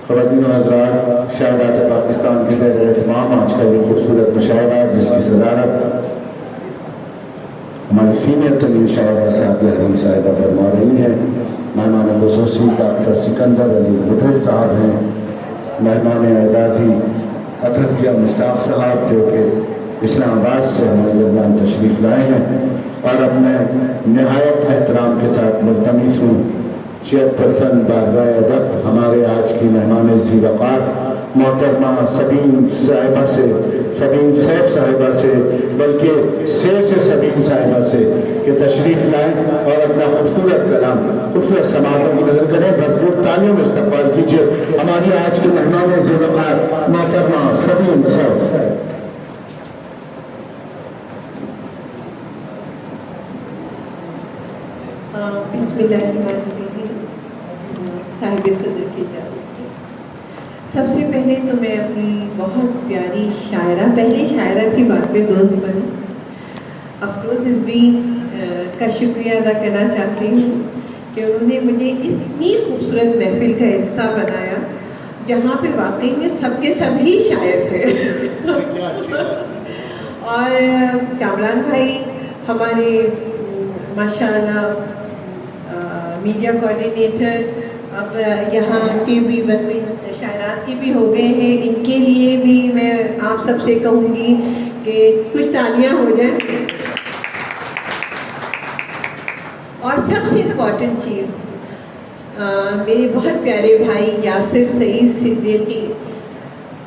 ख़वातीन व हज़रात, शायरात पाकिस्तान के ज़ेर एहतमाम आज का ये खूबसूरत मुशायरा जिसकी सदारत हमारी सीनियर तरीन शायरा सादिया हलीम साहिबा फरमा रही हैं। मेहमान ख़ुसूसी डॉक्टर सिकंदर अली मुफिद साहब हैं। मेहमान एजाज़ी अतरफिया मुश्ताक साहब जो कि इस्लामाबाद से हमारे दरमियान तशरीफ़ लाए हैं और अब मैं नहायत एहतराम के साथ मुल्तमिस हूँ चेयरपर्सन बारगाह अदब हमारे आज की मेहमान ज़ी वक़ार मोहतरमा सबीन साहिबा से, सबीन सैफ साहिबा से, बल्कि से सबीन साहिबा से कि तशरीफ़ लाएँ और अपना खूबसूरत कलाम खूबसूरत समातों की नज़र करें। भरपूर तालियों में इस्तक़बाल कीजिए हमारी आज की मेहमान ज़ी वक़ार मोहतरमा सबीन सैफ। साहिब सदर की इजाज़त। सबसे पहले तो मैं अपनी बहुत प्यारी शायरा, पहली शायरा की बात पे दोस्त बनी अफरोज़ रिज़वी का शुक्रिया अदा करना चाहती हूँ कि उन्होंने मुझे इतनी खूबसूरत महफिल का हिस्सा बनाया जहाँ पे वाकई में सबके सभी शायर थे और कामरान भाई हमारे माशाअल्लाह मीडिया कोऑर्डिनेटर अब यहाँ के भी बदवी शायरात के भी हो गए हैं। इनके लिए भी मैं आप सबसे कहूँगी कि कुछ तालियां हो जाएं। और सबसे इम्पॉर्टेंट चीज़ मेरे बहुत प्यारे भाई यासिर सईद सिद्दीकी,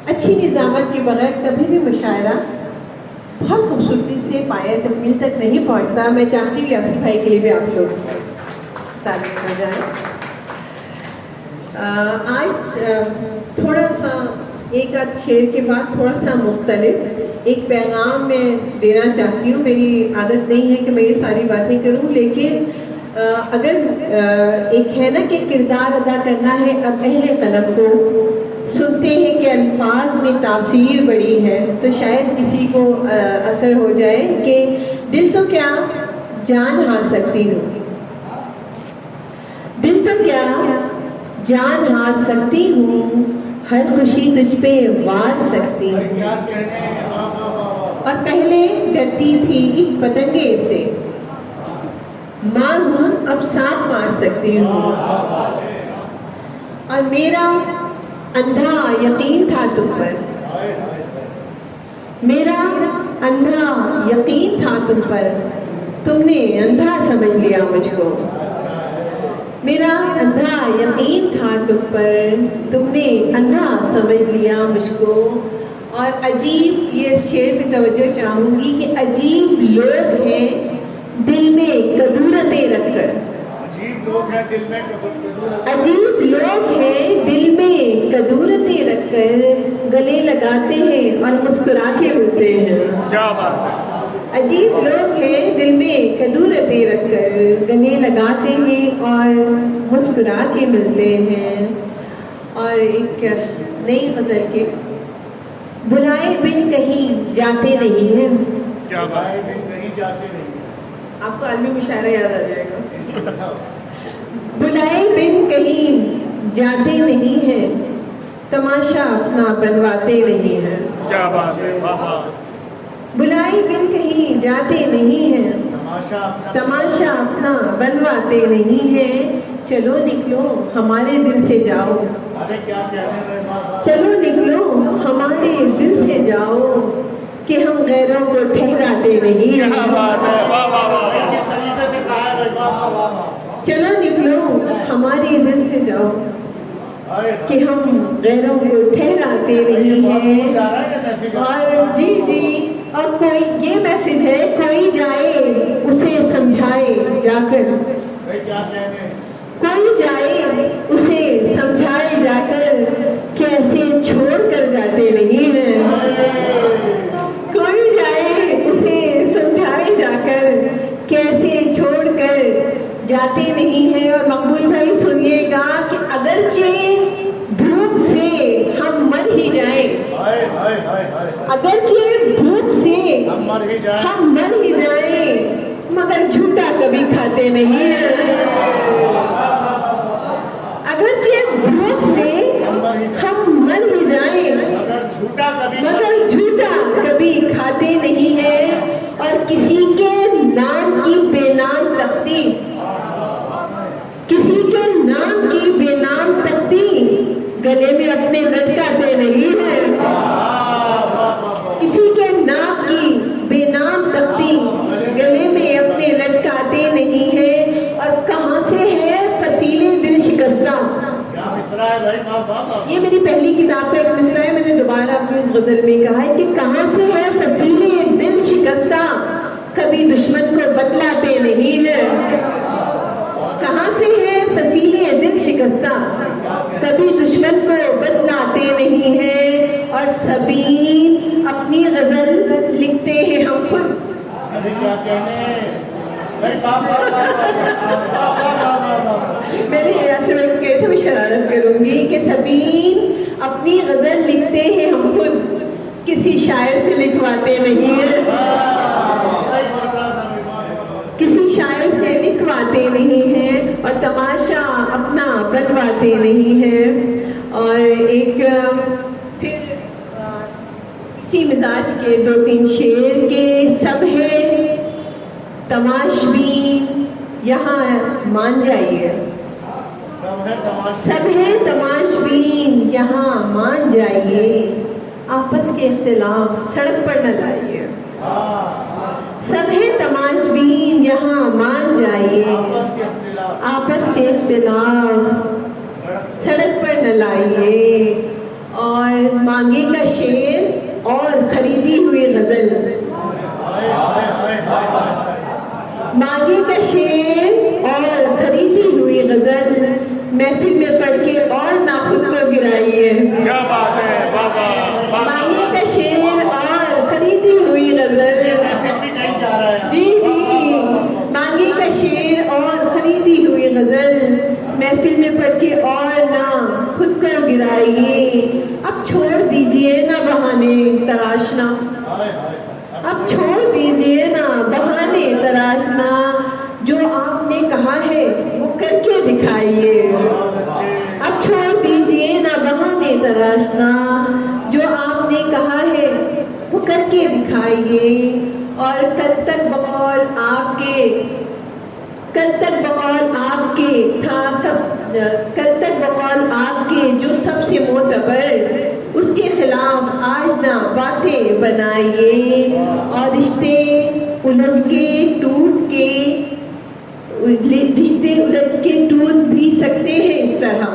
अच्छी निज़ामत के बगैर कभी भी मुशायरा बहुत खूबसूरती से पाया तकमील तक नहीं पहुँचता। मैं चाहती हूँ यासिर भाई के लिए भी आप लोग तालियां हो जाए। आज थोड़ा सा एक आध शेर के बाद थोड़ा सा मुख्तलिफ एक पैगाम मैं देना चाहती हूँ। मेरी आदत नहीं है कि मैं ये सारी बातें करूँ, लेकिन अगर एक है ना कि किरदार अदा करना है। अब अहले कलम को सुनते हैं कि अल्फाज में तासीर बड़ी है, तो शायद किसी को असर हो जाए कि दिल तो क्या जान हार सकती हूँ, दिल तो क्या जान हार सकती हूँ, हर खुशी तुझ पे वार सकती हूँ। और पहले डरती थी पतंगे से, माँ हूँ अब सांप मार सकती हूँ। और मेरा अंधा यकीन था तुम पर, मेरा अंधा यकीन था तुम पर, तुमने अंधा समझ लिया मुझको। मेरा अंधा यकीन था तुम पर, तुमने अंधा समझ लिया मुझको। और अजीब, ये शेर पे तवज्जो चाहूँगी कि अजीब लोग हैं दिल में कदूरतें रखकर, अजीब लोग हैं दिल में कदूरतें रखकर गले लगाते हैं और मुस्कुरा के मिलते हैं। क्या बात है। अजीब लोग हैं दिल में कदूरतें रखकर गले लगाते हैं और मुस्कुरा के मिलते हैं। और एक नई गज़ल के बुलाए बिन कहीं जाते नहीं हैं। क्या बुलाए बिन कहीं जाते नहीं, आपको आलमी मुशायरा याद आ जाएगा। बुलाए बिन कहीं जाते नहीं हैं, तमाशा अपना बनवाते नहीं हैं। क्या बात है। बुलाए बिन कहीं जाते नहीं हैं, तमाशा अपना बनवाते नहीं हैं। चलो निकलो हमारे दिल से जाओ, चलो निकलो हमारे दिल से जाओ, कि हम गैरों को ठहराते नहीं हैं। चलो निकलो हमारे दिल से जाओ, कि हम गैरों को ठहराते नहीं हैं। और जी जी, और कोई ये मैसेज है, कोई जाए उसे समझाए जाकर, कोई जाए उसे समझाए जाकर, कैसे छोड़ कर जाते नहीं हैं। कोई जाए उसे समझाए जाकर, कैसे छोड़ कर जाते नहीं हैं। और मकबूल भाई सुनिएगा कि अगरचे भूख से हम मर ही जाए, अगरचे भूख से हम मर ही जाए, मगर झूठा कभी खाते नहीं हैं। अगरचे भूख से गले में अपने लटकाते नहीं हैं। किसी के नाम की बेनाम तख्ती गले में अपने लटकाते नहीं है। और कहाँ से है फसीले दिल शिकस्ता। ये मेरी पहली किताब का एक मिसरा है। मैंने दोबारा अपनी इस गजल में कहा है कि कहाँ से है फसीले दिल शिकस्ता, कभी दुश्मन को बतलाते नहीं है। कहाँ से है फसीले दिल शिकस्ता, कभी दुश्मन को बतलाते नहीं है। और सभी अपनी गजल लिखते हैं हम खुद। मैंने ऐसे में कहे थे मैं शरारत करूंगी कि सभी अपनी गजल लिखते हैं हम खुद, किसी शायर से लिखवाते नहीं है। किसी शायर से लिखवाते नहीं है और तमाशा अपना बनवाते नहीं है। और एक फिर इसी मिजाज के 2-3 शेर के सब है तमाशबीन यहाँ मान जाइए। सब है तमाशबीन यहाँ मान जाइए, आपस के इख्तिलाफ सड़क पर न लाइए। सब है तमाशबीन यहाँ मान जाइए, आपस के इख्तिलाफ सड़क पर न लाइए। और मांगेगा शेर और खरीदी हुई गजल, मांगेगा शेर और खरीदी हुई गजल, महफिल में पढ़ के और ना खुद को गिराइए। क्या बात है, मांगेगा शेर और खरीदी हुई गजल, जी जी, मांगेगा शेर और खरीदी हुई गजल, महफिल में पढ़ के और ना खुद को गिराइए। अब छोड़ दीजिए ना बहाने तराशना, अब छोड़ दीजिए ना बहाने तराशना, जो आपने कहा है वो करके दिखाइए। अब छोड़ दीजिए ना बहाने तराशना, जो आपने कहा है वो करके दिखाइए। और कल तक बकौल आपके, कल तक बकौल आपके था सब, कल तक बकौल आपके जो सबसे मोतबर, उसके खिलाफ आज ना बातें बनाइए। और रिश्ते उलझ के टूट के, रिश्ते उलझ के टूट भी सकते हैं इस तरह,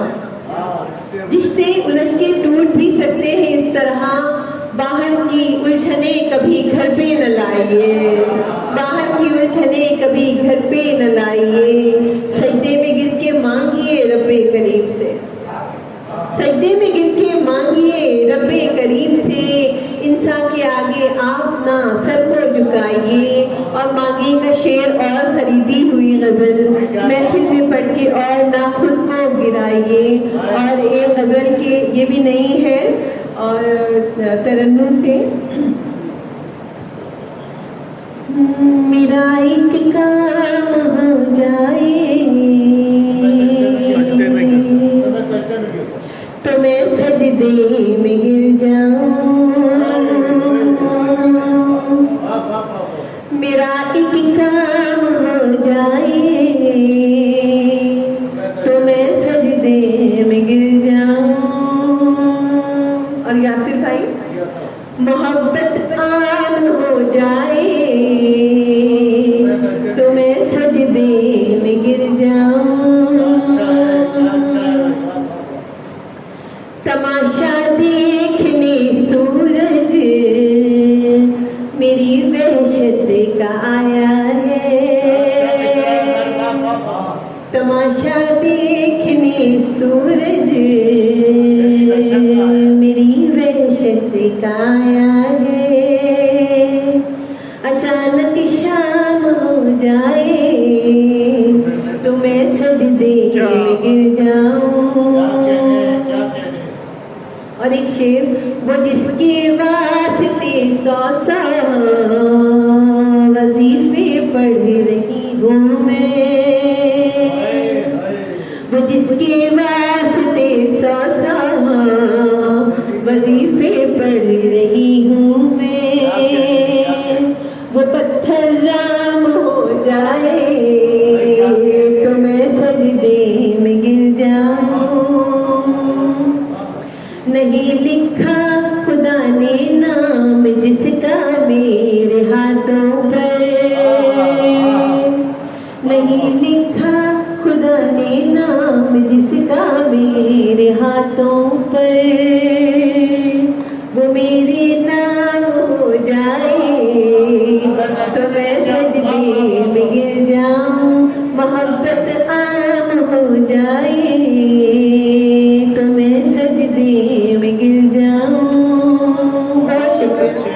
रिश्ते उलझ के टूट भी सकते हैं इस तरह। बाहर की उलझने कभी घर पे न लाइए, बाहर की उलझने कभी घर पे न लाइए। सजदे में गिर के मांगिए रब्बे करीम से, सजदे में गिर के मांगिए रब्बे करीम से। इंसान के आगे आप ना सर को झुकाइए। और मांगेगा शेर और खरीदी हुई गजल, महफिल में पढ़ के और ना खुद को गिराइए। और एक गजल के ये भी नहीं है और तरन्नुम से, मेरा एक काम हो जाए तो मैं सजदे में गिर जाऊं, मेरा एक काम हो जाए तो मैं सजदे में गिर जाऊं। और यासिर भाई, मोहब्बत आम हो जाए तो मैं सजदे में गिर जाऊं। तमाशा देखने सूरज मेरी वहशत का आया है, तमाशा देखने सूरज मेरी वहशत का आया है। अचानक शाम हो जाए तो मैं सजदे में गिर जाऊं। और एक शेर, वो जिसके वास्ते 100 वजीफे पढ़ रही हूँ मैं, वो जिसके वास्ते 100 वजीफे पढ़ रही हूँ मैं, वो पत्थर राम हो जाए तो मैं सजदे में गिर जाऊं। नहीं लिखा खुदा ने नाम जिसका मेरे हाथों पर, नहीं लिखा खुदा ने नाम जिसका मेरे हाथों पर, वो मेरे नाम हो जाए तो मैं सजदे में गिर जाऊं, मोहब्बत आम हो जाए तो मैं सजदे में गिर जाऊं। बहुत शुक्रिया।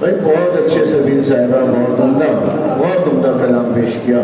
भाई बहुत अच्छे सबीर साहिबा, बहुत उम्दा कलाम पेश किया।